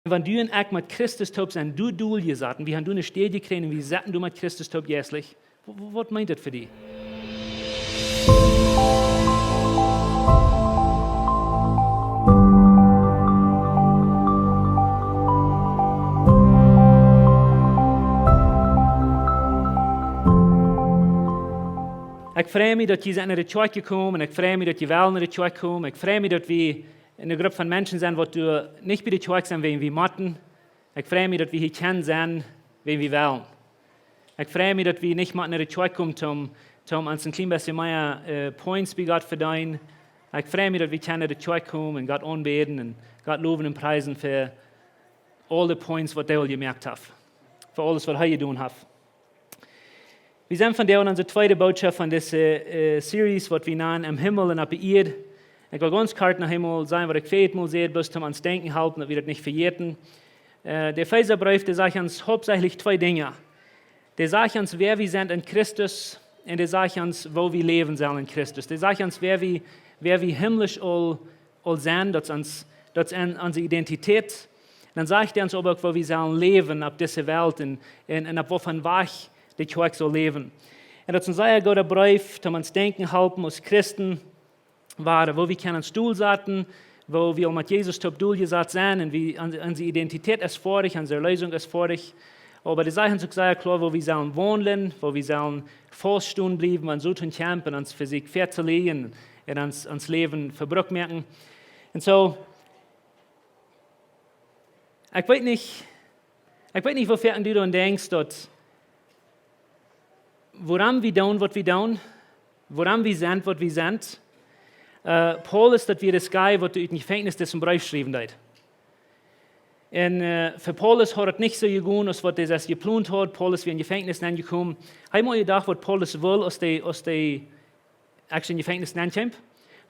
Wenn du ein Eck mit Christus taub sein, du dulje satten, wie han du eine Stelle kriegen, wie satten du mit Christus taub jässlich? Was meint das für dich? Ik vrees me dat je naar de kerk komt en ik vrees me dat je wel naar de kerk komt. Ik vrees me dat we een groep van mensen zijn wat du niet bij de kerk zijn wie we moeten. Ik vrees me dat we hier kunnen zijn wie we willen. Ik vrees me dat we niet naar de kerk komen om ons een klein beetje meer points bij God verdienen. Ik vrees me dat we kunnen naar de kerk komen en God aanbeden en God loven en prijzen voor alle points wat hij al gemerkt heeft. Voor alles wat hij gedaan heeft. We zijn vandaag in onze tweede boodschap van deze series, wat we namen am Himmel en op de Erde. Ik wil ganz kort naar Himmel zijn, wat ik viermal sehe, bis om ons denken helpen, dat we dat niet vergeten. Der Epheserbrief, der sagt uns hauptsächlich zwei Dinge. Der sagt uns, wer wir sind in Christus, und der sagt uns, wo wir leben sollen in Christus. Der sagt uns, wer wir himmlisch all sind, das ist unsere Identität. Dann sagt er uns aber auch, wo wir sollen leben auf dieser Welt und auf wovon Weg die Kirche soll leben. Und das ist ein sehr guter Brief, um uns denken helfen, als Christen, wo wir können Stuhl sitzen, wo wir mit Jesus top durchgesagt sind und wie unsere Identität ist vor dich, unsere Lösung ist vor dich. Aber die Sachen sind sehr klar, wo wir sollen wohnen, wo wir sollen vorstehen bleiben, und so tun kämpfen, uns für sich verzulegen und uns Leben verbrückt merken. Und so, ich weiß nicht, wofür du dann denkst, dass woran wir tun, was wir tun, woran wir sind, was wir sind. Paulus, dat wir das Geil, was uit het Gefängnis des Brief geschrieben hat. Und für Paulus hat es nicht so gegangen, als was er geplant hat. Paulus wie in Gefängnis gekommen. Habe mal gedacht, was Paulus will, als der in Gefängnis kommt.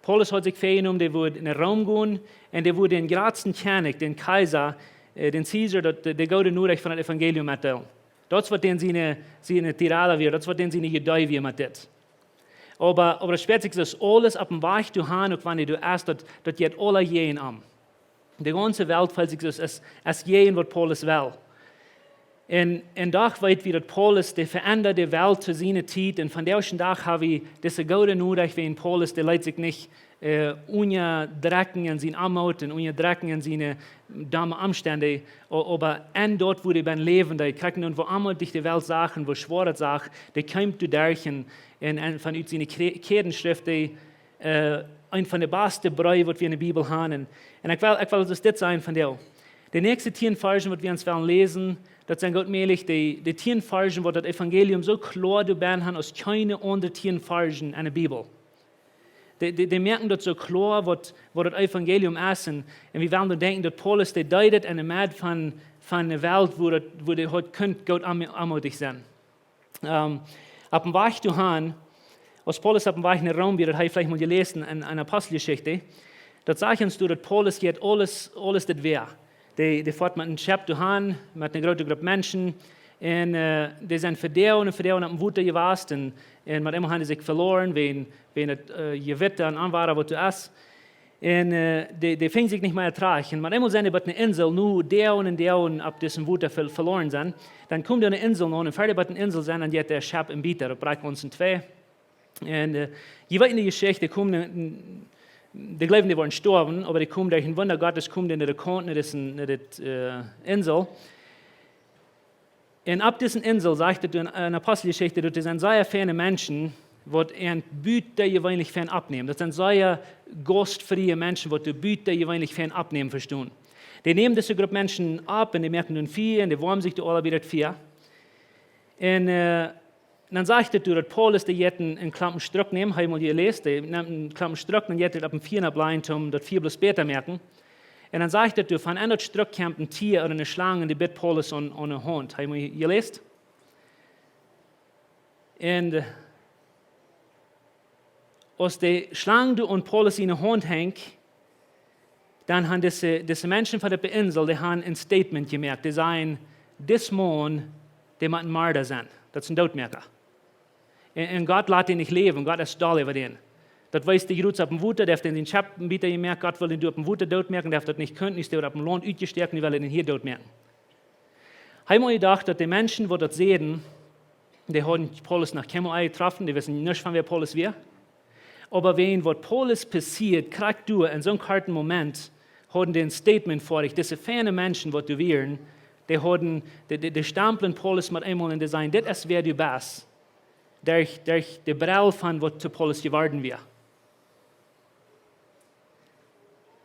Paulus hat sich vorgenommen, der würde in den Raum gehen und der würde den gradsten König, den Kaiser, den Caesar, der gute Nachricht von dem Evangelium erzählen. Das wird den seine Tirade wird, das wird den seine Gedei wird mit das. Aber das spät sich das alles auf dem Weg zu haben, und wenn du erst, das geht alle jeden an. Die ganze Welt fällt sich das als jeden, was Paulus will. Und doch weit wie das Paulus, der verändert die Welt zu seiner Zeit, und von der ersten Tag habe ich diese gute Nachricht wie in Paulus, der leidet sich nicht ohne Drecken in seinen Armut und ohne Drecken in seine dummen Umstände, aber dort, wo die beim Leben, die kriegen und wo einmal dich die Welt sagen, wo schwere Sachen, die kommt du durch und von seinen Kedenschriften, ein von den besten Brüchen, was wir in der Bibel haben. Und ich will das sein von dir. Die nächsten 10 Versen, die wir uns lesen, das sind gottmäßig die 10 Versen, wo das Evangelium so klar du haben, als keine anderen 10 Versen in der Bibel. Die merken das so klar, was das Evangelium ist. Und wir werden denken, dass Paulus der deutet in der Mitte von einer Welt, wo die heute könnt Gott anmutig sein. Auf dem Weg zu haben, als Paulus auf dem Weg in den Raum wird, das habe ich vielleicht mal gelesen in einer Apostelgeschichte, da sagt uns, dass Paulus geht alles das wäre. Die fährt mit einem Schiff zu haben, mit einer großen Gruppe Menschen, und die sind für die und auf dem Wutter gewesen, und mit immer haben sie sich verloren, wenn es Gewitter und Anwahrer, was du hast. Und die fingen sich nicht mehr ertragen. Und mit immer sind sie bei einer Insel, nur der und ab diesem Wutter verloren sind. Dann kommt eine Insel noch, und fertig bei der Insel sind, und jetzt der Schiff im Bieter, da brechen uns in 2. Und je weiter in die Geschichte kommen, die glauben, die waren gestorben, aber die kommen durch ein Wunder Gottes, kommen in der Konten, in der Insel. Und ab dieser Insel, sagt er in der Apostelgeschichte, dass das sind sehr viele Menschen, die ein Büt der gewöhnlich fern abnehmen. Das sind sehr gastfreie Menschen, die Büt der gewöhnlich fern abnehmen, verstehen. Die nehmen diese Gruppe Menschen ab und die merken dann viel und die wärmen sich alle wieder viel. Und dann sagt er, dass Paulus die jetzt einen Klappen Struck nehmen, habe ich mal gelesen, die nimmt einen Klappen Struck und jetzt ab dem 4 bleiben, um das 4 bloß später merken. Und dann sagt er, von einem Stück kommt ein Tier oder eine Schlange und die bittet Paulus an eine Hund. Haben wir gelesen? Und als die Schlange und Paulus in eine Hund hängt, dann haben diese Menschen von der Insel, die haben ein Statement gemerkt. Die sagen, das Mann, der muss ein Mörder sein. Das ist ein Todmerker. Und Gott lässt ihn nicht leben. Gott ist stolz über den. Das weiß die Gerüts auf dem Wuter, der hat den Schappen wieder gemerkt, Gott will ihn auf dem Wuter dort merken, der hat das nicht können, ist der auf dem Land ausgestärkt, die will ihn hier dort merken. Ich habe mir gedacht, dass die Menschen, die das sehen, die haben Paulus nach Chemoi getroffen, die wissen nicht, von wer Paulus wäre. Aber wenn was Paulus passiert, kriegt du in so einem harten Moment, haben die ein Statement vor dich. Diese ferne Menschen, die du wären, die stempeln Paulus mit einmal in Design, das ist wer du bist. Durch die Brille von, was zu Paulus geworden wäre.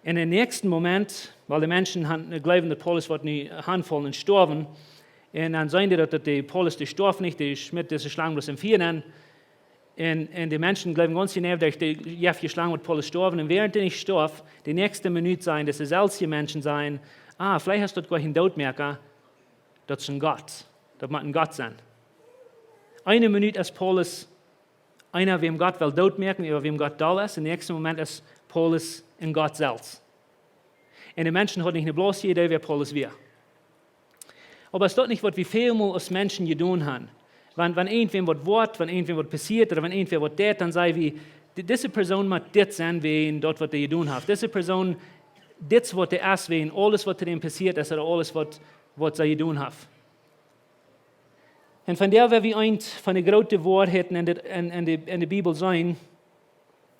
In dem nächsten Moment, weil die Menschen glauben, dass Paulus wird nicht handvoll und sterben, und dann sagen die, dass die Paulus die Stoff nicht, die Schmidt, diese Schlangen bloß empfehlen. Und die Menschen glauben ganz genau, dass die Jeff geschlagen wird, Paulus sterben. Und während die nicht sterben, die nächste Minute sein, dass es solche Menschen sein, vielleicht hast du dort gleich einen Tod merken, das ist ein Gott. Das muss ein Gott sein. Eine Minute ist Paulus einer, wem Gott will Tod merken, über wem Gott da ist. Im nächsten Moment ist Paulus in Gott selbst. Und die Menschen haben nicht eine bloße Idee, wer Paulus wäre. Aber es ist doch nicht, was wir vielmal als Menschen getan haben. Wenn irgendwem was wird, wenn irgendwem was passiert oder wenn irgendwer was tut, dann sagen wir, diese Person muss das sein, wie dort, was er getan hat. Diese Person, das, was er ist, wie alles, was dem passiert ist, oder alles, was er getan hat. Und von der, wir eins von den großen Wahrheiten in der Bibel sein,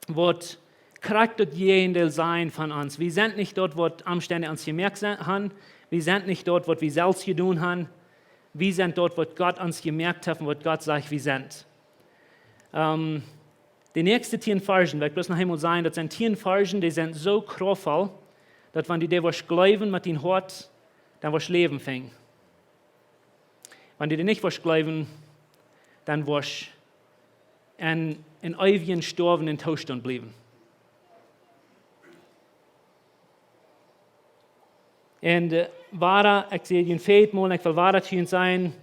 wird kriegt dort jeder sein von uns. Wir sind nicht dort, was Umstände uns gemerkt haben. Wir sind nicht dort, was wir selbst getan haben. Wir sind dort, was Gott uns gemerkt hat und was Gott sagt, wir sind. Die nächsten 10 Versen, will ich bloß noch einmal sagen, das sind 10 Versen, die sind so kraftvoll, dass wenn die was glauben mit ihnen hört, dann was Leben fängt. Wenn die nicht was glauben, dann was in ewigen sterbenden Zustand bleiben. Und ich sehe den Feldmol, ich will wahrer zu sein,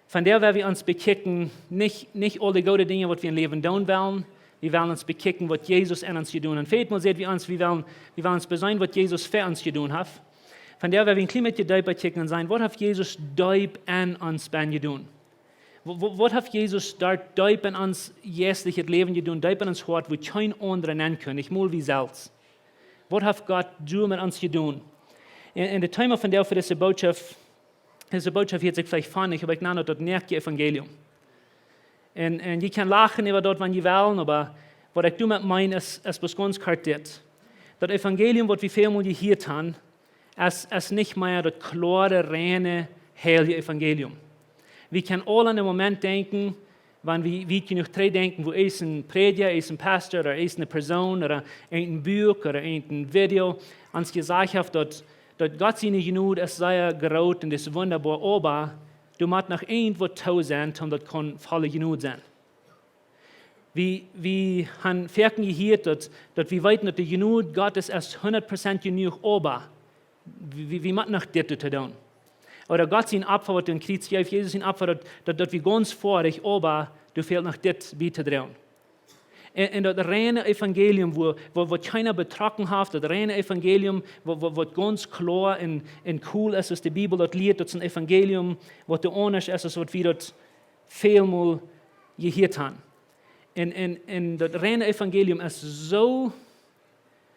von der werden wir uns bekicken, nicht alle gute Dinge, was wir im Leben tun wollen, wir wollen uns bekicken, was Jesus in uns getan hat. Feldmol sieht wir uns, wir wollen uns besein, was Jesus für uns getan hat. Von der werden wir ein klein bisschen tiefer kicken und sagen, was hat Jesus deep in uns getan? Was hat Jesus dort deep in uns jährliches Leben getan, deep in uns Hort, wo kein anderer nennen kann, nicht mal wie selbst. Was hat Gott du mit uns getan? In der Thema von der für diese Botschaft hat sich vielleicht funnig, aber ich nenne das Evangelium. Und ihr könnt lachen über dort, wenn ihr wollen, aber was ich damit meine, ist was ganz kartiert. Das Evangelium, was wir vielmal gehört haben, ist nicht mehr das klare, reine, heilige Evangelium. Wir können alle an den Moment denken, wenn wir genug drei denken, wo ist ein Prediger, ist ein Pastor, oder ist eine Person, oder ein Buch, oder ein Video, uns gesagt hat, dass Gott seine genug, es sei gerot und das ist wunderbar, aber du musst noch irgendwo tau sein, um das kann voll genug sein. Wir haben Ferken gehört, dass wir weiten, dass die genug Gottes ist 100% genug, aber wir müssen noch das tun. Oder Gott sein Opfer, was du in Kreuz gibst, Jesus sein Opfer, dass wir ganz vor dich, aber du fehlt noch das bitte dran. In das reine Evangelium, wo keiner betroffen hat, das reine Evangelium, wo ganz klar und cool ist, was die Bibel dort lehrt, das ist ein Evangelium, was du anders ist, als was wir dort vielmal gehört haben. In das reine Evangelium ist so,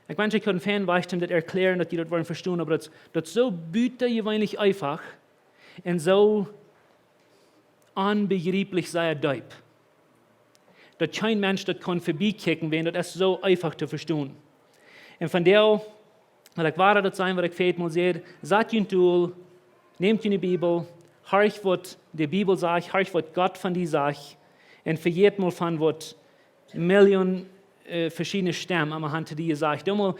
ich meine, ich kann Fernbeichten das erklären, dass die das wollen verstehen, aber das ist so büttergewöhnlich einfach und so unbegreiflich sehr deep. Dass kein Mensch das kann vorbeikicken, wenn das ist so einfach zu verstehen. Und von der, weil ich wahre das sein, was ich fehlt mal sehe, sagt ihr ein Tool, nehmt ihr die Bibel, horcht, was die Bibel sagt, horcht, was Gott von dir sagt, und verjährt mal von, was Millionen verschiedene Stimmen am Hand die sagt. Da mal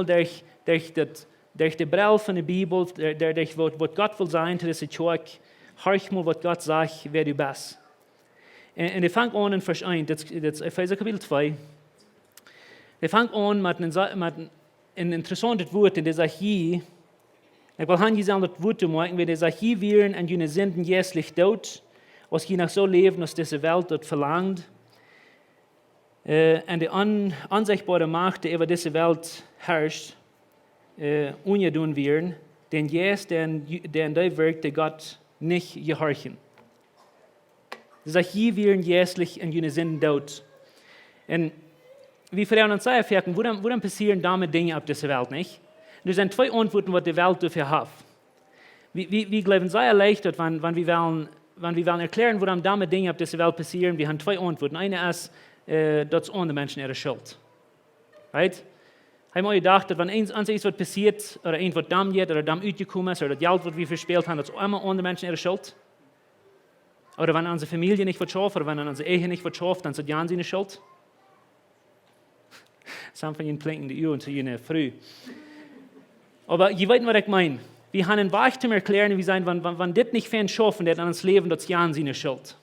durch die Brille von der Bibel, durch was Gott will sein zu dieser Kirche, horcht mal, was Gott sagt, wer du bist. Und ich fange an in Vers 1, das ist Epheser Kapitel 2. Ich fange an mit einem interessanten Wort, in der sagt hier, ich will han gesagt, das Wort zu machen, wie der sagt, hier wären an jene Sünden jährlich tot, als je nach so leben, als diese Welt dort verlangt. Und die unsichtbare Macht, die über diese Welt herrscht, ungedun werden, denn jetzt, der in der wirkt, der Gott nicht gehorchen. Das sagt, hier wären jährlich in jene Sünden tot. Und wir fragen uns sehr fragen, warum passieren damit Dinge auf dieser Welt nicht? Und sind zwei Antworten, was die Welt dafür hat. Wir glauben sehr erleichtert, wenn wir wollen erklären, warum damit Dinge auf dieser Welt passieren. Wir haben zwei Antworten. Eine ist, dass andere Menschen ihre Schuld. Right? Haben wir gedacht, dass wenn uns etwas passiert, oder irgendwas dumm geht, oder dumm ausgekommen ist, oder das Geld, das wir verspielt haben, dass immer andere Menschen ihre Schuld. Oder wenn unsere Familie nicht was schafft, oder wenn unsere Ehe nicht was schafft, dann sind die seine Schuld. Some von Ihnen blinken die Uhr zu Ihnen früh. Aber ihr wisst, was ich meine. Wir haben einen Weg zum Erklären, wie sein, wenn das nicht fern schaffen, das an uns Leben, das ist seine Schuld.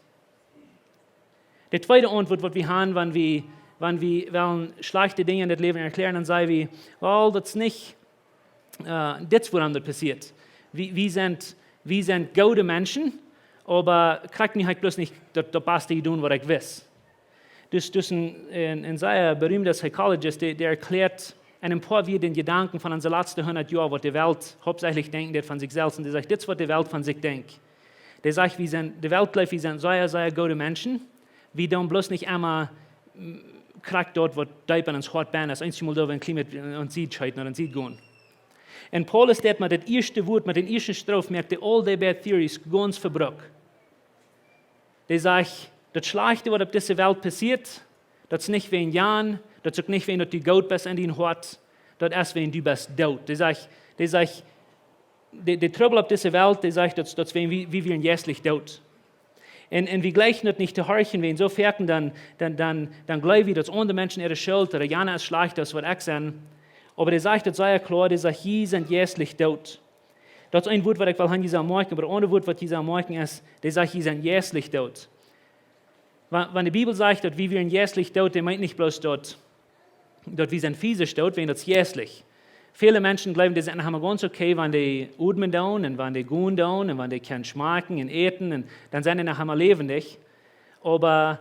Die zweite Antwort, was wir haben, wenn wir wollen schlechte Dinge in das Leben erklären, dann sagen wir, well, das ist nicht das, woran das passiert. Wir sind gute Menschen, aber kriegt mich halt bloß nicht das Beste tun, was ich will. Das ist ein sehr berühmter Psychologist, der erklärt ein paar wie den Gedanken von unseren letzten 100 Jahren, was die Welt hauptsächlich denkt von sich selbst. Und der sagt, das ist, was die Welt von sich denkt. Der sagt, die Welt glaubt, wir sind sehr, sehr gute Menschen. Wir tun bloß nicht einmal kriegt dort, was deep an uns hart bin, als einmal da, wenn Klima und Sied scheiden oder Sied gehen. Und Paulus hat mit dem ersten Wort, mit den ersten Strophen, merkt all die bad theories ganz verbrochen. Der sagt, das Schlechte, was auf dieser Welt passiert, das ist nicht wegen Jan, das ist auch nicht wegen, dass du gut bist in dein Hart, das ist wegen, du bist tot. Der sagt, der Trouble auf dieser Welt, der sagt, das ist wegen, wie wir jährlich tot. Und wir gleichen das nicht zu horchen, wenn so fertig, dann glauben wir, dass andere Menschen ihre Schuld oder Jana ist schlecht, das wird ich sein. Aber der sagt das sehr klar, der sagt, hier sind jährlich tot. Das ist ein Wort, was ich will hier sagen, aber ein anderes Wort, was hier sagen ist, der sagt, hier sind jährlich tot. Wenn die Bibel sagt, dass wir jährlich tot, der meint nicht bloß dort, dass wir sind physisch tot, wenn das jährlich. Viele Menschen glauben, die sind ganz okay, wenn die atmen down und wenn die gehen down und wenn die können schmecken und eten, und dann sind die nachher lebendig. Aber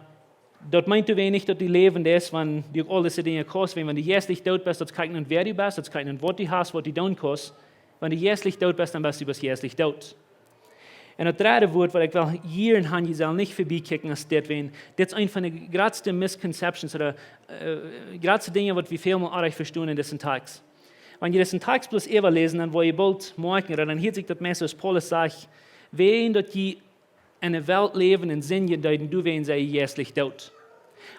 das meint wenig, dass die lebendig ist, wenn die all diese Dinge kosten. Wenn du jährlich tot bist, das kann nicht wer du bist, das kann nicht was du hast, was du tun kannst. Wenn du jährlich tot bist, dann bist du jährlich tot. Und das dritte Wort, was ich will hier in Hand soll nicht vorbeikicken, ist das ist eine von den größten Misconceptions oder größten Dinge, die wir vielmal auch verstehen in diesen Tagen. Wenn ihr diesen Text bloß lesen, dann wollt ihr bald merken, oder dann hört sich das Messer, was Paulus sagt, wen dort die in der Welt leben und Sinn deuten, du wen sei jährlich tot.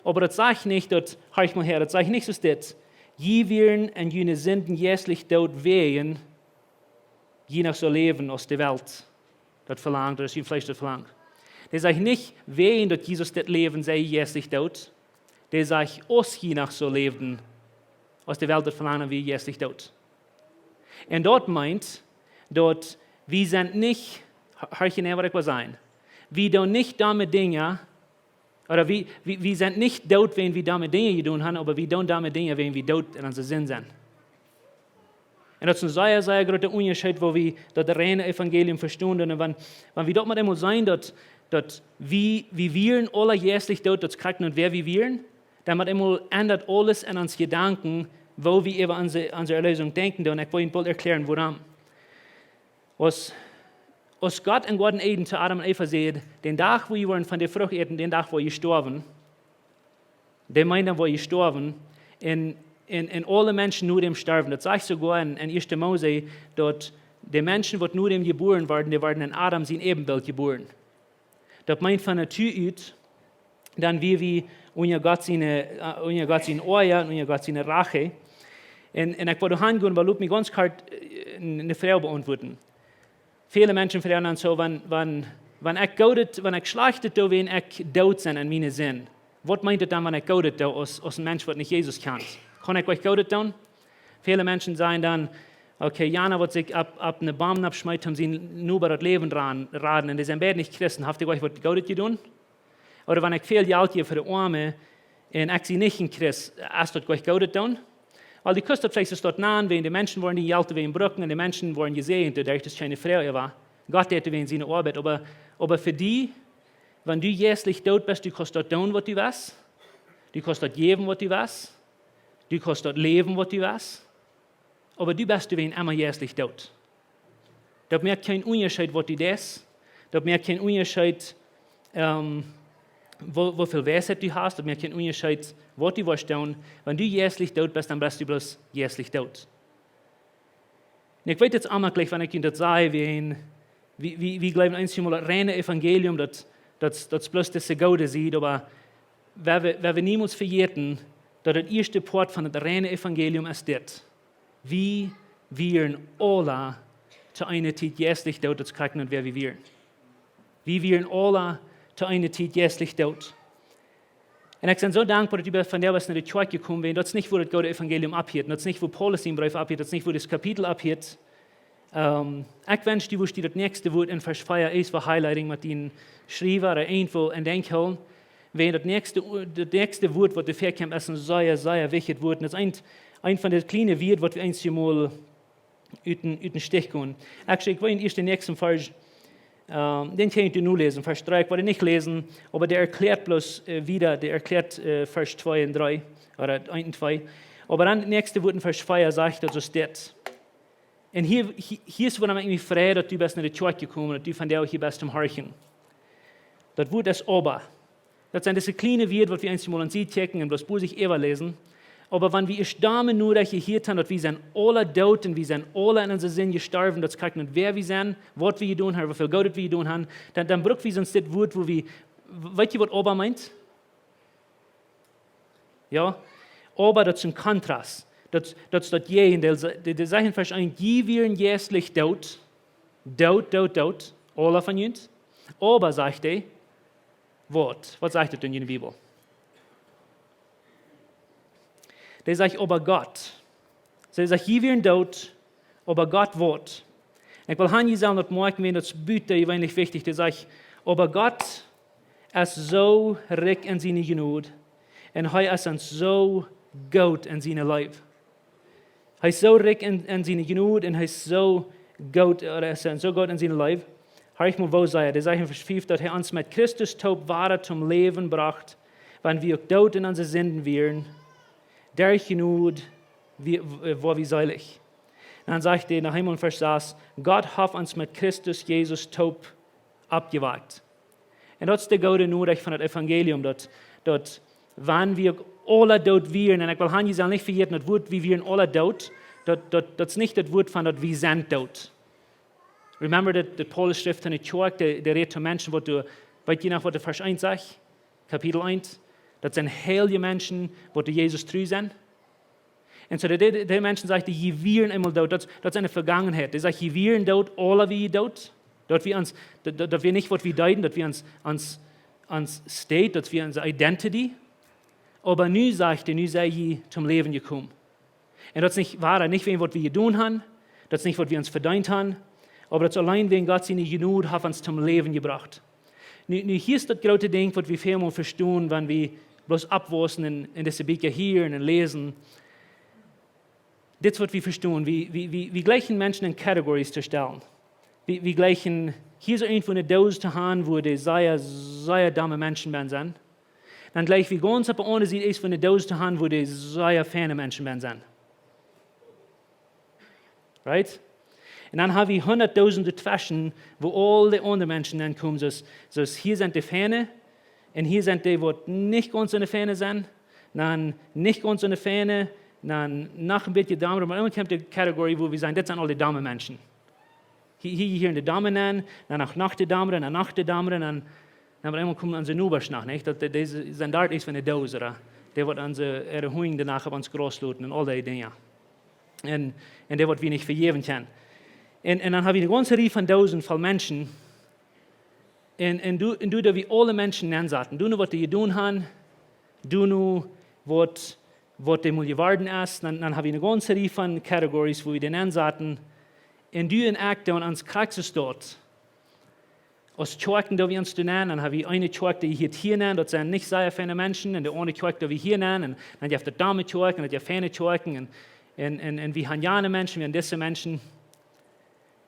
Aber das sagt nicht, hör ich mal her, das sagt nicht so das, je werden und jene Sünden jährlich tot wehen, je nach so leben aus der Welt, das verlangt, oder das Fleisch das verlangt. Der sagt nicht, wen dort Jesus das Leben sei jährlich tot, der sagt, uns je nach so leben, aus der Welt, das verlangen wir jährlich tot. Und dort meint, wir sind nicht, hörchen was ich will sein, wir tun nicht damit Dinge, oder wir sind nicht tot, wenn wir damit Dinge getan haben, aber wir tun damit Dinge, wenn wir tot in unserem Sinn sind. Und das ist ein sehr, sehr großer Unterschied, wo wir das reine Evangelium verstehen. Und wenn wir dort mal einmal sein, dass wir wären alle jährlich tot, das kriegt und wer wir wären, dann ändert alles in uns Gedanken, wo wir über unsere Erlösung denken. Und ich will Ihnen bald erklären, warum. Was Gott in Garten Eden zu Adam und Eva sagt, den Tag, wo ihr von der Frucht eten, den Tag, wo ihr gestorben, der meint dann, wo ihr gestorben, und alle Menschen nur dem sterben. Das sagt sogar in 1. Mose, dass die Menschen, die nur dem geboren werden, die werden in Adam sein Ebenbild geboren. Das meint von Natur aus, dann wie unser Gott seine Ohr und unser Gott seine Rache. Und ich wollte hingehen, weil ich mich ganz klar eine Frage beantworten. Viele Menschen fragen dann so, wenn ich schlechtet da, wenn ich tot bin in meinem Sinn. Was meint das dann, wenn ich tot da, als ein Mensch, der nicht Jesus kennt? Kann ich euch tot tun? Viele Menschen sagen dann, okay, Jana wird sich ab eine Baum abschmeißen, um sie nur über das Leben raten, und die sind beide nicht Christen. Habt ihr euch was tot getan? Oder wenn ich viel Geld gebe für die Arme, und ich sie nicht ein Christ, hast du euch tot tun? Weil die Küste vielleicht ist dort nah, wenn die Menschen wollen die Geld wegen brücken, und die Menschen wollen gesehen, dadurch, dass keine Frau war. Gott hätte wegen seine Arbeit. Aber für die, wenn du jährlich tot bist, du kannst dort tun, was du willst. Du kannst dort geben, was du willst. Du kannst dort leben, was du willst. Aber du bist wegen immer jährlich tot. Da merkt kein Unterschied, was du das. Da merkt kein Unterschied, wie viel Weisheit du hast, und mir keinen Unterschied, was du willst tun. Wenn du jährlich tot bist, dann bist du bloß jährlich tot. Und ich weiß jetzt einmal gleich, wenn ich Ihnen das sage, wie glauben einmal das reine Evangelium, das bloß das Gute sieht, aber wer wir niemals vergessen, dass das erste Port von dem reinen Evangelium ist das. Wie wir alle zu einer Zeit jährlich tot zu kriegen und wer wir. Wie wir alle zu einer Zeit jährlich tot. Und ich bin so dankbar, dass ich von der was in die Kirche gekommen bin. Das ist nicht, wo das Gute Evangelium abhört. Das ist nicht, wo Paulus den Brief abhört. Das ist nicht, wo das Kapitel abhört. Ich wünsche dir, wo steht das nächste Wort in Vers 4 ist, für Highlighting mit ihnen schreiben oder irgendwo in Denken. Wenn das nächste Wort, was du verkämpft, ist ein sehr wichtiges Wort. Und das ist ein von den kleinen Worten, was wir einmal uit den Stich gehen. Ich will erst den nächsten Vers, den kann ich nur lesen, Vers 3, ich wollte nicht lesen, aber der erklärt bloß wieder, der erklärt Vers 2 und 3, oder 1 und 2. Aber dann das nächste Wort in Vers 4 sagt, dass es das. Und hier ist, wo man irgendwie frei, dass du bist in die Kirche gekommen, dass du von der auch hier bist zum Horchen. Das Wort ist aber. Das sind diese kleine Wörter, was wir einmal an sie checken und was bloß ich ever lesen. Aber wenn wir stammen nur, dass wir hier tun, dass wir sind alle tot und wir sind alle in unserem Sinn gestorben, dass wir nicht wer wir sind, was wir tun haben, wie viel Geld wir tun haben, dann brauchen wir uns das Wort, wo wir, weißt du, was aber meint? Ja? Aber das ist ein Kontrast. Das je, in der sagen Vers 1, die werden jährlich tot, alle von uns. Aber, sagt er, was sagt er denn in der Bibel? Der sagt, aber Gott. Der sagt, die werden tot, aber Gott wird. Ich will Hanji sagen, dass morgen, wenn das Büte eigentlich wichtig, der sagt, aber Gott ist so reich in seine Genut und er ist uns so gut in seine Leib. Er ist so reich in seine Genut und er ist so gut, in seine Leib. Hör ich mal, wo sei er? Der sagt in Vers 5, dass er uns mit Christus Tod wahre zum Leben bracht, wenn wir tot in unsere Sünden wären. Der Genut, wo wir seilig. Dann sagt er nach in Vers 6, Gott hat uns mit Christus Jesus Tod abgewagt. Und das ist der gute Nachricht von dem Evangelium, dass wenn wir alle tot wären, und ich will Hanji sagen, nicht vergessen, das Wort, wie wir alle tot, das ist nicht das Wort von, dass wir sind tot. Remember die Paulus Schrift in der Kirche, der redet zu Menschen, weißt du noch, was der Vers 1 sagt? Kapitel 1. Das sind heilige Menschen, die Jesus treu sind. Und so die Menschen sagen, die wären einmal tot. Das ist eine Vergangenheit. Die sagen, die wären tot, alle wie tot. Dass wir nicht, was wir deuten, dass wir ans State, dass wir unsere Identity. Aber nun sagt er, nun sei je zum Leben gekommen. Und das ist nicht wahr, nicht wegen, was wir getan haben. Das ist nicht, was wir uns verdient haben. Aber das allein wegen Gott seine Genut hat uns zum Leben gebracht. Nun, hier ist das große Ding, was wir vielmal verstehen, wenn wir bloß abwäsen in diese Bücher hier und lesen. Das, was wir verstehen, wie gleichen Menschen in Kategorien zu stellen. Wie gleichen, hier ist irgendwo eine Dose zu haben, wo die sehr dumme Menschen sind. Dann gleich wie ganz aber ohne sieht ist, eine Dose zu haben, wo die sehr feine Menschen sind. Right? Und dann haben wir hunderttausende Taschen, wo alle anderen Menschen dann kommen. So hier sind die Fähne und hier sind die, die nicht ganz in der Fähne sind, dann nicht ganz in der Fähne, dann noch ein bisschen Damen. Aber immer kommt die Kategorie, wo wir sagen, das sind alle Damenmenschen. Hier in die Damen nennen, dann auch nach der Damen, dann nach der Damen, dann immer kommen unsere Nubers nach, nicht? Das sind dort ist von der Dose, oder? Der wird unsere Huing danach auf uns großluten und all die Dinge. Und der wird wir nicht vergeben können. Und dann haben wir eine ganze Reihe von Tausenden von Menschen. Und du, da wir alle Menschen nennen sollten. Du nur, was die getan haben. Du nur, was die mal geworden ist. Dann haben wir eine ganze Reihe von Kategorien, wo wir die nennen sollten. Und du in Akte und ans Praxis dort. Aus Kirchen, da wir uns nennen, dann haben wir eine Kirche, die hier nennen. Das sind nicht sehr viele Menschen. Und die andere Kirche, die wir hier nennen. Und dann gibt es die Damen-Kirchen, und dann gibt es feine Kirchen. Und wir haben ja Menschen, wir haben diese Menschen.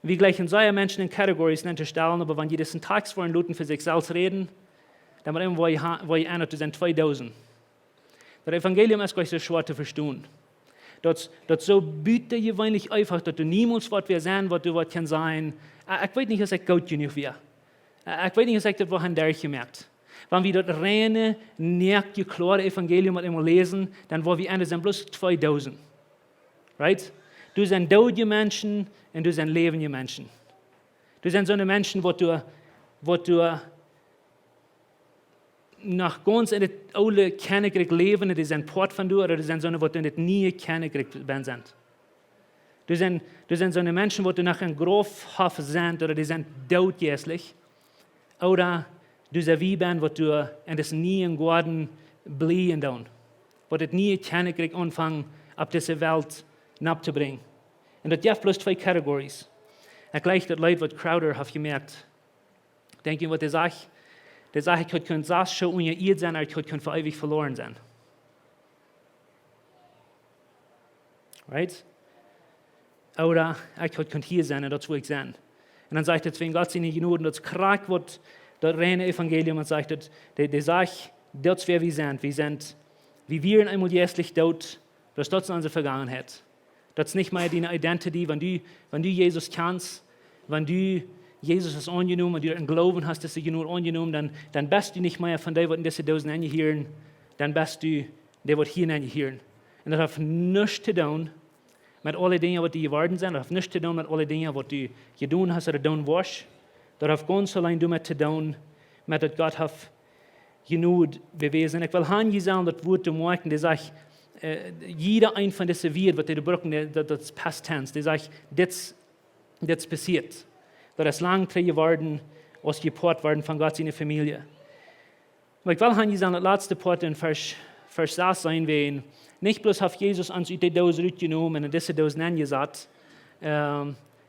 Wir gleichen solche Menschen in Kategorien zu stellen, aber wenn die diesen Tags wollen, Leuten für sich selbst reden, dann wird immer, wo ich einer, das sind 2000. Das Evangelium ist gleich so schwer zu verstehen. Das so bitte gewöhnlich einfach, dass du niemals was wir sein, was du was kann sein. Ich weiß nicht, was ich gut genug wäre. Ich weiß nicht, was ich das wohin der gemerkt. Wenn wir das reine, nächtige, klare Evangelium immer lesen, dann wollen wir Ende sind bloß 2000. Right? Du sind tote Menschen und du sind lebende Menschen. Du sind so eine Menschen, wo du nach ganz in das alte Kennekrieg leben, die sind Port von dir, oder du sind so eine, wo du in das nie Kennekrieg sind. Du sind so eine Menschen, wo du nach einem Grofhof sind, oder die sind todjässlich. Oder du sind wie ben, wo du in das nie in Garten blieben dann. Wo du nie Kennekrieg anfangen, auf diese Welt abzubringen. Und das gibt bloß 2 Kategorien. Und gleich das Leid, was Crowder hat gemerkt. Denke ich, was er sagt? Der sagt, ich könnte das schon ungeirrt sein, aber ich könnte für ewig verloren sein. Right? Oder ich könnte hier sein und das will ich sein. Und dann sagt er, wenn Gott sie nicht genug und das krank wird, das reine Evangelium, und sagt, der sagt, das wer wir sind. Wir sind, wie wir einmal jährlich dort, das ist unsere Vergangenheit. Das ist nicht mehr deine Identity, wenn du Jesus kennst, wenn du Jesus hast angenommen und du einen Glauben hast, dass du genug angenommen, dann bist du nicht mehr von dem, was in diese Dosen angehören, dann bist du der, was hier angehören. Und das hat nichts zu tun mit allen Dingen, was du geworden sind, das hat nichts zu tun mit allen Dingen, was du getan hast oder tun wirst. Das hat ganz allein damit zu tun, mit dass Gott hat genug bewiesen. Ich will Hanji sagen, das Wort zu merken, der sagt, jeder ein von diesen Wörtern, was du brauchen, das Past Tense, der sagt, das passiert. Das ist lang geworden, aus geport worden von Gott seine Familie. Aber ich will Hanji sagen, das letzte Part in Vers 6 sein werden, nicht bloß hat Jesus uns die Dose rausgenommen und diese Dose angesagt,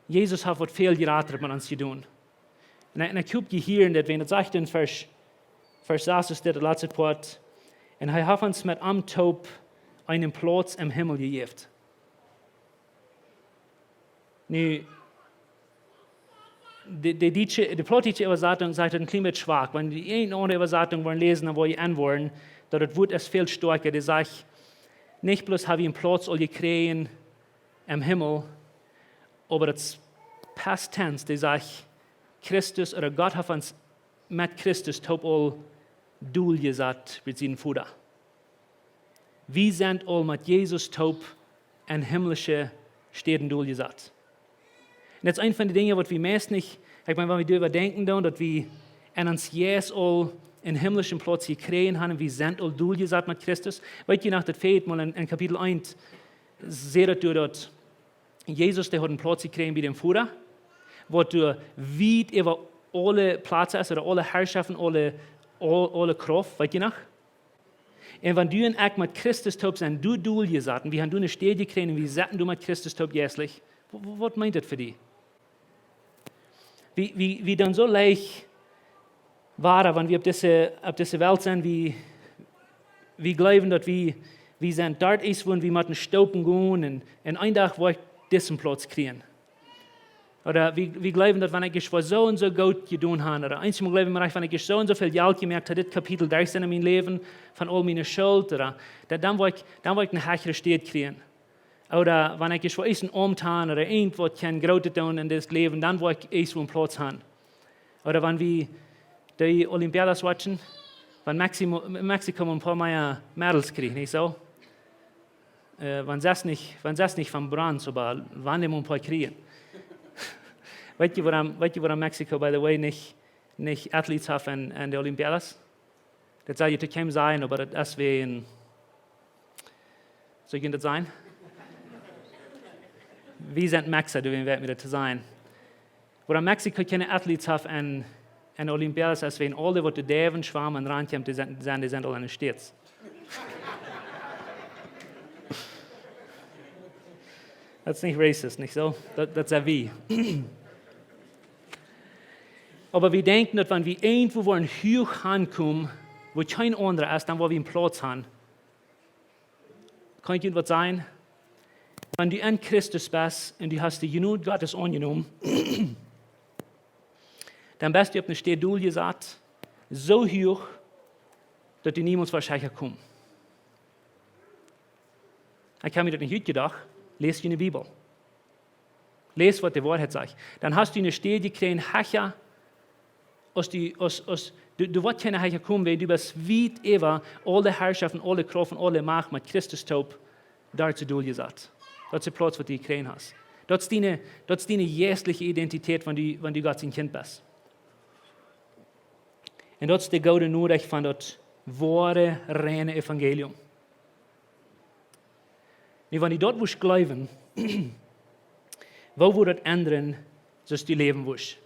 Jesus hat was viel geraten mit uns getan. Und ich habe gehört, dass wenn das sagt in Vers 6 ist der letzte Part, und er hat uns mit am Taub einen Platz im Himmel gegeben. Nu, die plotische Übersetzung sagt ein klein bisschen schwach. Wenn die eine andere Übersetzung wollen lesen, dann wollen die antworten, dass das Wort ist viel stärker. Die sagt, nicht bloß habe ich einen Platz all gekriegt im Himmel, aber das Past Tense, die sagt, Christus oder Gott hat uns mit Christus taub all Duel gesagt mit seinem Vater. Wir sind all mit Jesus taub in himmlische Städten Duel gesagt. Und das ist eine von den Dingen, was wir meist nicht, ich meine, wenn wir darüber denken, dass wir in uns Jesus all in himmlischen Platz gekriegt haben, wir sind all Duel gesagt mit Christus. Weißt du, nach das Feld mal in Kapitel 1, seht ihr dort, Jesus, der hat einen Platz gekriegt bei dem Vater, wo du weit über alle Plätze ist, oder alle Herrschaften, alle Kraft, weißt du noch? Und wenn du und ich mit Christus taub sind, du Duel gesagt, wir haben du eine Stelle gekriegt und wir sagten du mit Christus taub jässlich, was meint das für dich? Wie dann so leicht war, wenn wir auf diese Welt sind, wir glauben, dass wir sind dort ist, wo wir mit den Staupen gehen und einen Tag wo ich diesen Platz kriegen. Oder wir glauben, dass wenn ich so und so gut getan habe, oder einmal glauben wir, wenn ich so und so viel Geld gemerkt habe, das Kapitel 13 in meinem Leben, von all meiner Schuld, oder dann wollte ich eine höhere Stadt kriegen. Oder wenn ich so einen Amt habe, oder irgendwo kann Grote tun in das Leben, dann wollte ich einen Platz haben. Oder wenn wir die Olympiadas watchen, wenn Mexiko ein paar mehr Medals kriegt, nicht so? Wenn das nicht von Bronze, aber wann die ein paar kriegen. Weißt du, warum Mexiko, by the way, nicht Athletes hat an den Olympiadas? Das soll ja keinem sein, aber das ist wie ein... Soll ich das sein? Wir sind Mexiko, du werden wir das sein. Warum Mexiko keine Athletes hat an den Olympiadas, ist, wenn alle, die Däven schwammen und rankommen, die sind alle in den Städten. Das ist nicht racist, nicht so? Das ist ja wie. Aber wir denken, dass wenn wir irgendwo wollen, hoch ankommen, wo kein anderer ist, dann wollen wir einen Platz haben. Kann ich Ihnen was sagen? Wenn du in Christus bist und du hast die Genug Gottes angenommen, dann bist du auf eine Stelle gesagt, so hoch, dass du niemals wahrscheinlich kommst. Ich habe mir das nicht heute gedacht, lest in die Bibel. Lest, was die Wahrheit sagt. Dann hast du eine Stelle gekriegt, höher du wirst keine Heiche kommen, weil du bist weit über alle Herrschaften, alle Kraft und alle Macht mit Christus taub, da zu durchgesagt. Das ist der Platz, wo du gekriegt hast. Das ist deine jährliche Identität, wenn du Gott sein Kind bist. Und das ist der gute Nachricht von das wahre, reine Evangelium. Und wenn du dort willst glauben, wo wird das ändern, dass du leben willst?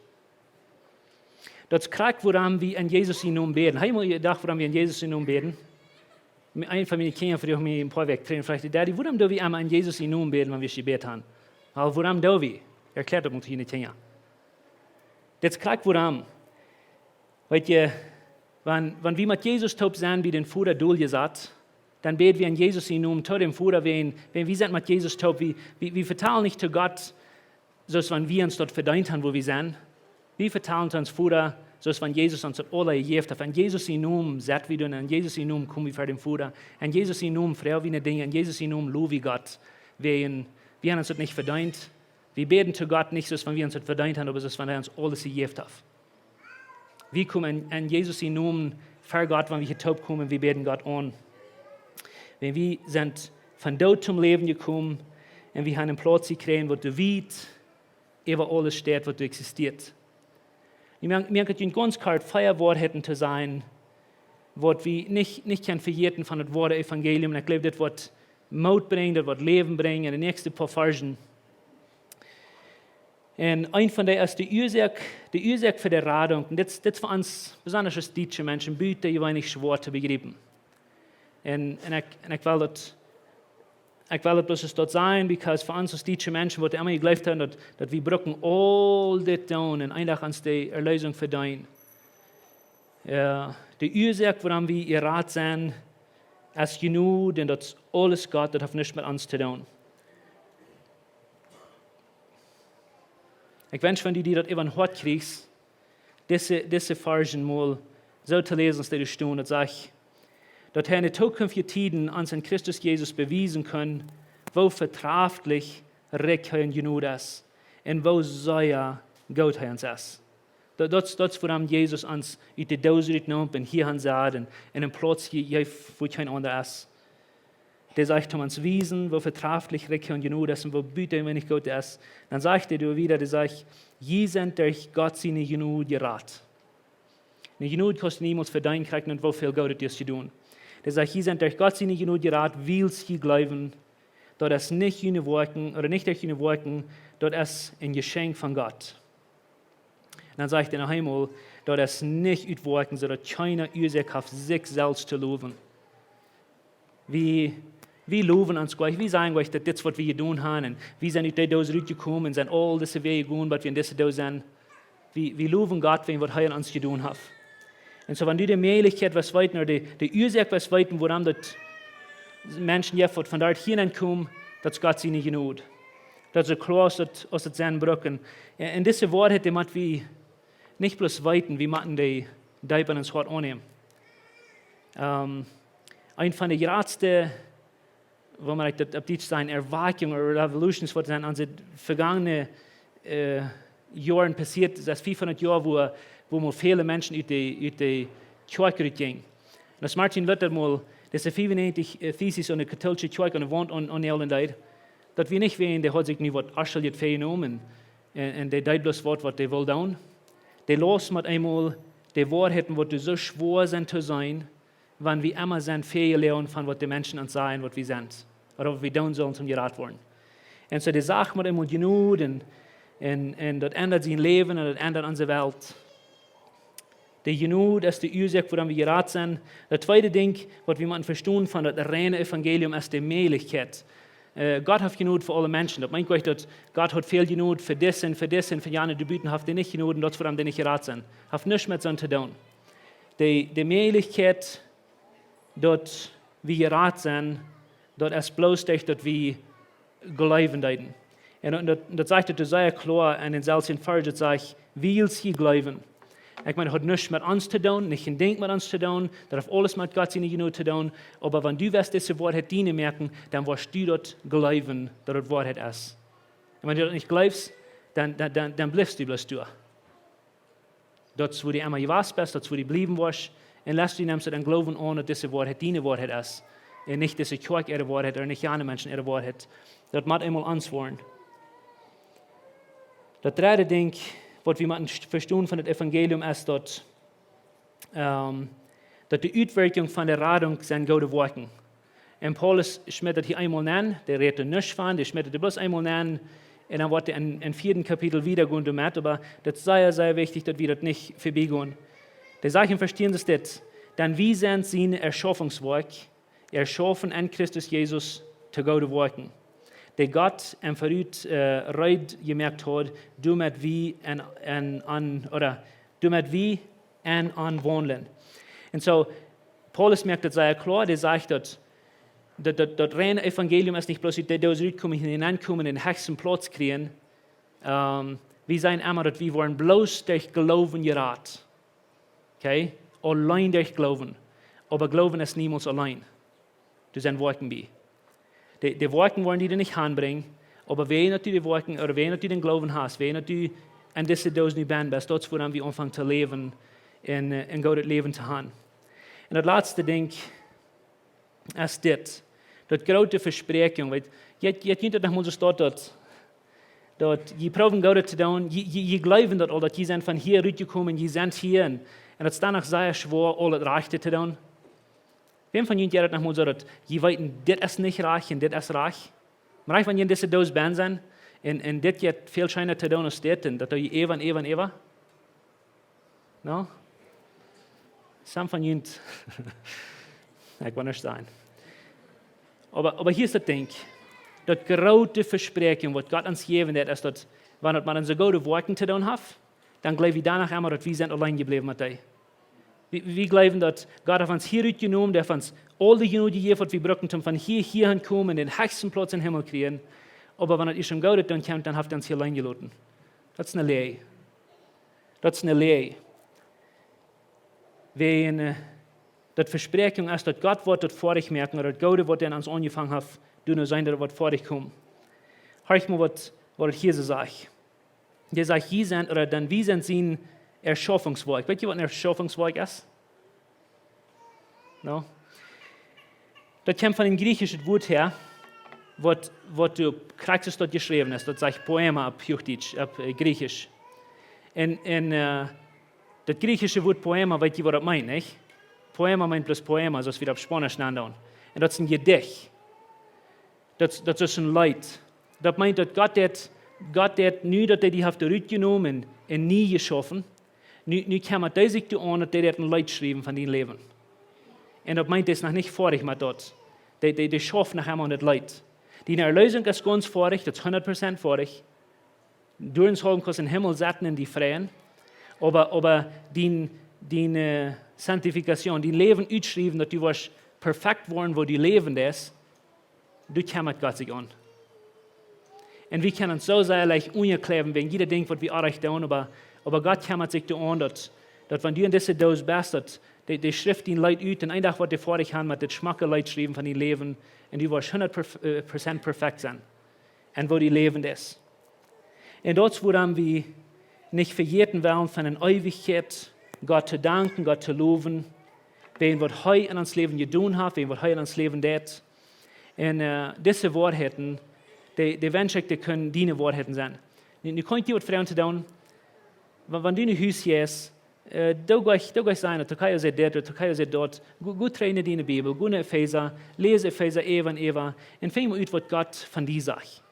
Das kriegt, woran wir an Jesus in Namen beten. Habe ich mal gedacht, woran wir an Jesus in Namen beten? Ein von meinen Kindern, für die mich ein paar wegtreten, fragte, Daddy, woran do wir einmal an Jesus in Namen beten, wenn wir gebet haben? Aber woran do wir? Erklärt das uns hier nicht. Das kriegt, woran. Weil ihr, wenn wir mit Jesus taub sind, wie den Vater durchgesagt, dann beten wir an Jesus in Namen, zu dem Vater, wenn wir sind mit Jesus taub, wir verteilen nicht zu Gott, so als wenn wir uns dort verdient haben, wo wir sind. Wir verteilen zu uns Vater, so als wenn Jesus uns das alle gegeben hat. An Jesus in Namen sagt wir, an Jesus in Namen kommen wir vor dem Vater. An Jesus in Namen fragen wir Dinge, an Jesus in Namen loben wir Gott. Wir haben uns das nicht verdient. Wir beten zu Gott nicht, so als wenn wir uns das verdient haben, aber so als wenn er uns alles gegeben hat. Wir kommen an Jesus in Namen vor Gott, wenn wir hier taub kommen, wir beten Gott an. Wenn wir sind von Tod zum Leben gekommen und wir haben einen Platz gekriegt, wo du weit über alles steht, wo du existiert. Ich merke, dass wir ein ganz klar Feierwort hätten zu sein, was wir nicht verjährten von dem Wort Evangelium. Und ich glaube, das wird Mut bringen, das wird Leben bringen, in den nächsten paar Versen. Und ein von der ist die Ursache für die Radung. Und das für uns, besonders als deutsche Menschen, bitte ich wenig schwer zu begreifen. Und ich will das bloß dort sein, weil für uns als deutsche Menschen wird immer geglaubt haben, dass wir brauchen all das tun und einfach uns die Erlösung verdienen. Die Ursache, woran wir ihr Rat sind, ist genug, denn das alles Gott, das hat nichts mit uns zu tun. Ich wünsche, wenn du das eben hart kriegst, diese Versen mal so zu lesen, dass du stehen und sagst, dass er in zukünftigen Tiden uns in Christus Jesus bewiesen können, wo vertraulich recht er genug ist und wo sehr gut er uns ist. Das ist, woran Jesus uns aus der Dose nimmt und hier an sagt und in einem Platz hier, wo kein anderer ist. Der sagt uns wiesen, wo vertraulich recht er genug ist und wo bitte, wenn ich gut ist. Dann sagt er wieder, der sagt, je sind durch Gott seine genug gerat. Eine genug kostet niemals für dein kriegen und wo viel Gott dir zu tun. Der sagt, hier sind durch Gott seine genug gerat, will sie glauben, dort es nicht jene Worten, oder nicht durch jene Worten, dort es ein Geschenk von Gott. Und dann sagt er noch einmal, dort es nicht utworken, sondern keiner Ursache hat, sich selbst zu loben. Wir loben uns gleich, wir sagen gleich, dass das, was wir getan haben, und wir sind aus der Dose rausgekommen und sind all diese Wege gegangen, was wir in dieser Dose sind. Wir loben Gott, wenn was er an uns getan hat. Und so, wenn du die Möglichkeit was weiten, oder die Ursache was weiten, woran das Menschen jetzt von dort hinkommen, das Gott sie nicht genug. Das ist klar, aus das sein brücken. Und diese Worte hätte man wie nicht bloß weiten, wie man die bei uns Hort annehmen. Ein von den geratsten, wo man das auf Deutsch sagen, Erweckung oder Revolutions, was dann an den vergangenen Jahren passiert ist, das 500 Jahre, wo man viele Menschen aus der Kirche gingen. Und als Martin Luther mal, das ist 95 Thesis an der katholischen Kirche und wohnt an Irland, dass wir nicht wollen, der hat sich nicht was Ascheliert vernommen und der deit bloß was der will tun. Der los mit einmal die Wahrheiten, was so schwer sind zu sein, wenn wir immer sind fähig lernen von was die Menschen uns sagen, was wir sind. Oder was wir tun sollen zum gerat worden. Und so die Sache mit einmal genug und das ändert sein Leben und das ändert unsere Welt. Die genug ist die Ursache, woran wir gerat sind. Das zweite Ding, was wir verstehen von das reine Evangelium, ist die Möglichkeit. Gott hat genug für alle Menschen. Das meint euch, dass Gott hat viel genug für das und für jene, die bieten, hat nicht genug und das, woran die nicht gerat sind. Hat nichts mit so zu tun. Die Möglichkeit, dass wir gerat sind, das ist bloß durch, dass wir glauben deuten. Und das sagt er sehr klar in den selben Vers, das sagt, will sie glauben. Ich meine, das hat nichts mit uns zu tun, nicht ein Ding mit uns zu tun, das hat alles mit Gott nicht genug zu tun. Aber wenn du wirst diese Wahrheit dienen merken, dann wirst du dort glauben, dass das Wahrheit ist. Und wenn du das nicht glaubst, dann bleibst du bloß durch. dort wo die einmal gewas bist, dort wo die blieben warst, und lass dich nämlich dann glauben, ohne diese Wahrheit, deine Wahrheit ist. Und nicht diese Kirche ihre Wahrheit, oder nicht andere Menschen ihre Wahrheit. Das muss einmal answaren. Das dritte Ding, was wir verstehen von dem Evangelium, ist, dass die Auswirkung von der Radung sind gute Worte. Und Paulus schmeidet hier einmal nennen, der redet nicht von, der schmeidet bloß einmal nennen, und dann wird er im 4. Kapitel wieder gehen damit, aber das ist sehr, sehr wichtig, dass wir das nicht vorbeigehen. Der sagt im Verstehen ist das, denn wir sind sein Erschaffungswerk, erschaffen in Christus Jesus zu gute Worten. Der Gott im Verrückt Reid gemerkt hat, damit wir anwandeln. Und so, Paulus merkt das sehr klar, der sagt, dass das reine Evangelium ist nicht bloß, dass wir zurückkommen, hineinkommen, den höchsten Platz kriegen. Wir sagen immer, dass wir wollen bloß durch Glauben gerat. Okay? Allein durch Glauben. Aber Glauben ist niemals allein. Du sind Worten bei. Die Worte wollen die nicht anbringen, aber wenn du die Worte, oder wenn du den Glauben hast, wenn du an diese Dose nicht bist, dort wo wir anfangen zu leben, in Gottes Leben zu haben. Und das letzte Ding ist das große Versprechen, weil jetzt nicht nach uns dort, dass die proben Gott zu tun, die glauben dort, dass die sind von hier rübergekommen, die sind hier, und es ist danach sehr schwer, alles Rechte zu tun. Wem von Ihnen nach uns sagt, die weiten, das ist nicht reich und das ist reich? Aber wenn ihr diese Dose bin sind, und das jetzt viel scheiner zu tun als das, dass ihr Eva. No? Some von Ihnen, ich will nicht sein. Aber hier ist das Ding, das große Versprechen, was Gott uns gegeben hat, ist, dass, wenn man so gute Worte zu tun hat, dann glaube ich danach immer, dass wir sind allein geblieben mit dir. Wir glauben, dass Gott hat uns hier genommen, der hat uns all die Genüge gegeben, was wir brauchen, um von hierhin kommen, den höchsten Platz im Himmel kriegen. Aber wenn es schon Gott dann kommt, dann hat er uns hier allein gelassen. Das ist eine Lehre. Das ist eine Lehre. Wenn das Versprechen ist, dass Gott wird das vor dich merken, oder dass Gott wird, der uns angefangen hat, du nur sein, dass er vor dich kommt. Hör ich mal, was hier so sagt. Der sagt, wir sind sein Erschaffungswerk. Weißt du, was ein Erschaffungswerk ist? No? Das kommt von dem griechischen Wort her, was du kriegst, dort geschrieben ist. Das sagt Poema auf Griechisch. Und das griechische Wort Poema, weißt du, was das meint, nicht? Poema meint bloß Poema, so wie wir auf Spanisch nennen. Und das ist ein Gedicht. Das ist ein Lied. Das meint, dass Gott hat nie, dass die hat zurückgenommen und nie geschaffen. Nu kann man das sich an, dass der ein Lied schreiben von deinem Leben. Und das meint, das noch nicht fertig mit dort. Die schaffen nach einmal das Lied. Die Erlösung ist ganz fertig, das ist 100% fertig. Du uns haben kannst den Himmel setzen in die Freien. Aber die Sanctifikation, die Leben ausschreiben, dass du warst perfekt worden, wo du leben ist, du kommst Gott sich an. Und wir können uns so sehr leicht unerklären, wegen jeder Ding, was wir erreicht haben, aber Gott kümmert sich an, dass wenn du in dieser Dose bist, dass die Schrift den Leid ut, und ein Tag, was die vor dich haben, mit dem Schmacke Leid schreiben von deinem Leben, und du wirst 100% perfekt sein. Und wo die Leben ist. Und dort, wo dann wir nicht verjährten werden von einer Ewigkeit, Gott zu danken, Gott zu loben, wen was heute in uns Leben getan hat, wen was heute in uns Leben tut. Und diese Wahrheiten, die wünsche ich, die können deine Wahrheiten sein. Du kannst dir was fragen zu tun, wenn du in ein Haus gehst, da gehst sein, da kann ich sehen dort, da kann ich sehen dort, gut trainieren deine Bibel, gut in Epheser, lese Epheser Eva und fang mal aus, was Gott von dir sagt.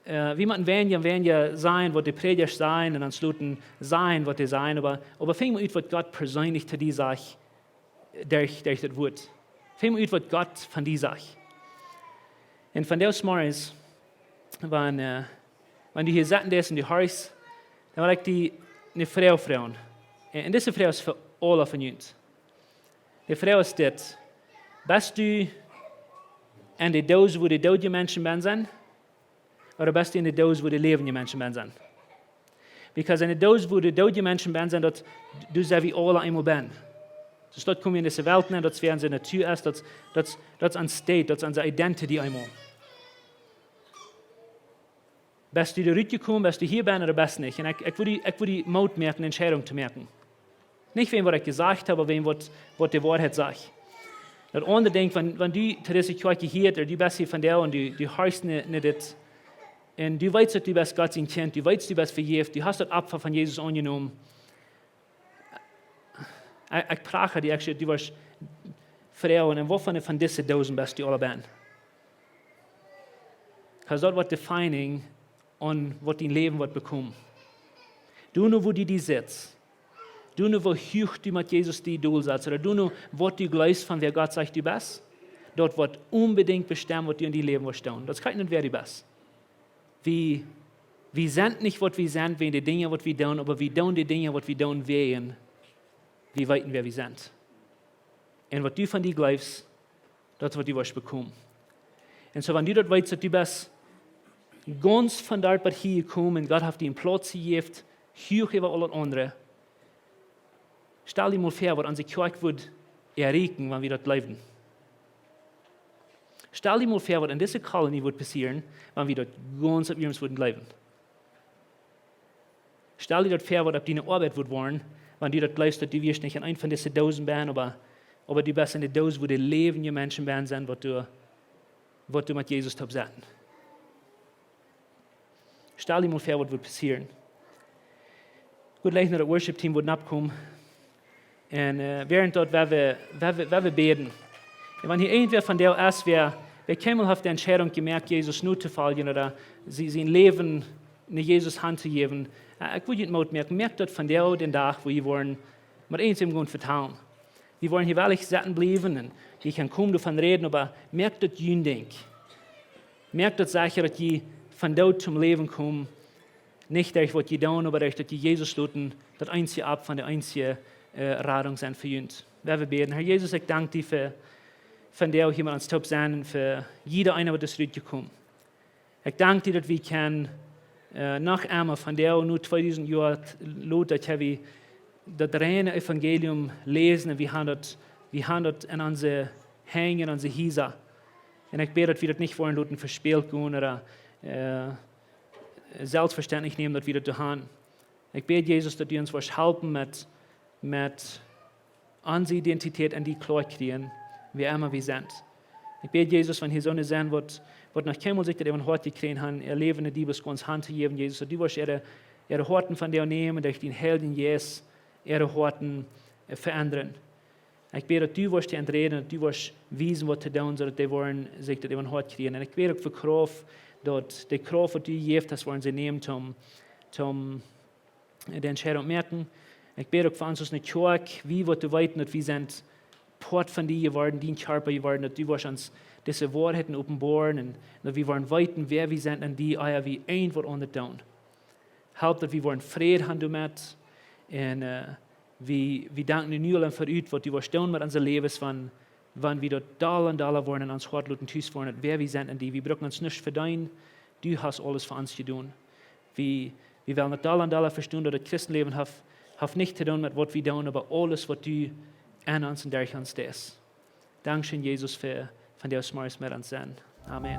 Wie man werden ja sein, was die Prediger sein, und dann sluten sein, was die sein, aber fang mal aus, was Gott persönlich zu dir sagt, durch das Wort. Fang mal aus, was Gott von dir sagt. Und von der Morgens, wenn du hier satten in die Haus, dann war ich eine Frau fragen. Und diese Frau ist für alle von uns. Die Frau ist das. Bist du in der Dose, wo die toten Menschen sind? Oder bist du in der Dose, wo die lebenden Menschen sind? Because in der Dose, wo die toten Menschen sind, dort du sagst, wie alle einmal sind. Dus dort kommen wir in diese Welt, dort werden sie Natur ist, dort ist ein State, dort ist unsere Identity einmal. Bist du da rausgekommen, bist du hier bist oder bist nicht? Und ich will die Mut merken, Entscheidung zu merken. Nicht wem, was ich gesagt habe, aber wem, was die Wahrheit sagt. Das andere denkt, wenn du zu dieser Kirche hier, oder du bist hier von der und du hörst nicht das, und du weißt, dass du bist Gott sein Kind, du weißt, du bist vergeben, du hast das Opfer von Jesus angenommen. Ich prage dir, du warst Frau, und wovon von diesen 1000 bist du alle bent? Because das wird defining und was dein Leben wird bekommen. Du nur, wo du die sitzt. Du nur, wo hoch du mit Jesus die Doel setzt. Oder du nur, was du glaubst, von wer Gott sagt, du bist. Dort wird unbedingt bestimmt, was du in die Leben wirst tun. Das kann nicht, wer du bist. Wir sind nicht, was wir sind, wegen die Dinge, was wir tun, aber wir tun die Dinge, was wir tun, wegen wir weiten, wer wir sind. Und was du von dir glaubst, das wird du wirst bekommen. Und so, wenn du dort weißt, dass du bist, ganz von dort bis hier gekommen, Gott hat dir einen Platz gegeben, hoch über alles andere. Stell dir mal vor, was unsere Kirche wird erreichen, wenn wir dort bleiben. Stell dir mal vor, was in dieser Kolonie wird passieren, wenn wir dort ganz auf uns würden bleiben. Stell dir dort vor, was auf deine Arbeit wird werden, wenn du dort bleibst, dass du wirst nicht in ein von diesen 1000 bist, aber du bist in den 1000, wo die lebenden Menschen sind, was du mit Jesus hast gesagt. Stell dir mal vor, was wird passieren. Gut, gleich noch das Worship-Team wird abkommen. Und während dort, wer wir beten. Und wenn hier irgendwer von der ist, wer keinmal hat die Entscheidung gemerkt, Jesus nur zu folgen oder sein Leben in Jesus Hand zu geben, ich will nicht merken, merkt dort von der den Tag, wo wir wollen mit eins im Grund vertrauen. Wir wollen hier wirklich satten bleiben und ich kann kaum davon reden, aber merkt dort ein Ding. Merkt dort sicher, dass ihr von dort zum Leben kommen, nicht durch was ihr tun, aber durch dass ihr Jesus luten, das einzige ab von der einzigen Radung sind für uns. Wer wir beten. Herr Jesus, ich danke dir für von der auch jemand ans Top sein und für jeder einer, der das gekommen. Ich danke dir, dass wir können nach einmal von der auch nur 2000 Jahre lot, dass wir das reine Evangelium lesen und wir haben das in unsere Hänge, in unsere Häuser. Und ich bete, dass wir das nicht wollen, dass verspielt gehen oder selbstverständlich nehmen, dass wir das haben. Ich bete, Jesus, dass du uns helfen mit unsere Identität an die klar kriegen, wie immer wir sind. Ich bete, Jesus, wenn hier so eine sein wird nach keinmal sich, dass er Hort gekriegt hat, er lebende Diebes uns Hand zu geben, Jesus, dass du wirst ihre Horten von dir nehmen, durch den Helden Jesus, ihre Horten verändern. Ich bete, dass du wirst die entreden, dass du wirst wiesen, was zu tun, so dass die wollen sich, dass sie Hort kriegen. Und ich bete für Kraft, dass die Kraft, die du gibst, das wollen sie nehmen, zum die Entscheidung merken. Ich bete für uns eine Kirche, wie wird du weiten, dass wir sind Port von dir geworden, dein Körper geworden, dass du wirst uns diese Wahrheiten offenbaren und dass wir wollen weiten, wer wir sind an die, wie ein Wort ohne tun. Help, dass wir wollen Frieden haben damit und wir danken dir nur für euch, was du wirst tun mit unserem Leben, wenn wir dort Dollar wollen und uns Hort und Tüß wollen, wer wir sind an die. Wir brauchen uns nicht für dein, du hast alles für uns zu tun. Wir wollen nicht Dollar verstehen, dass das Christenleben hat nicht zu tun mit was wir tun, aber alles, was du an uns und durch uns tust. Dankeschön, Jesus, für von der Smarts mit uns sein. Amen.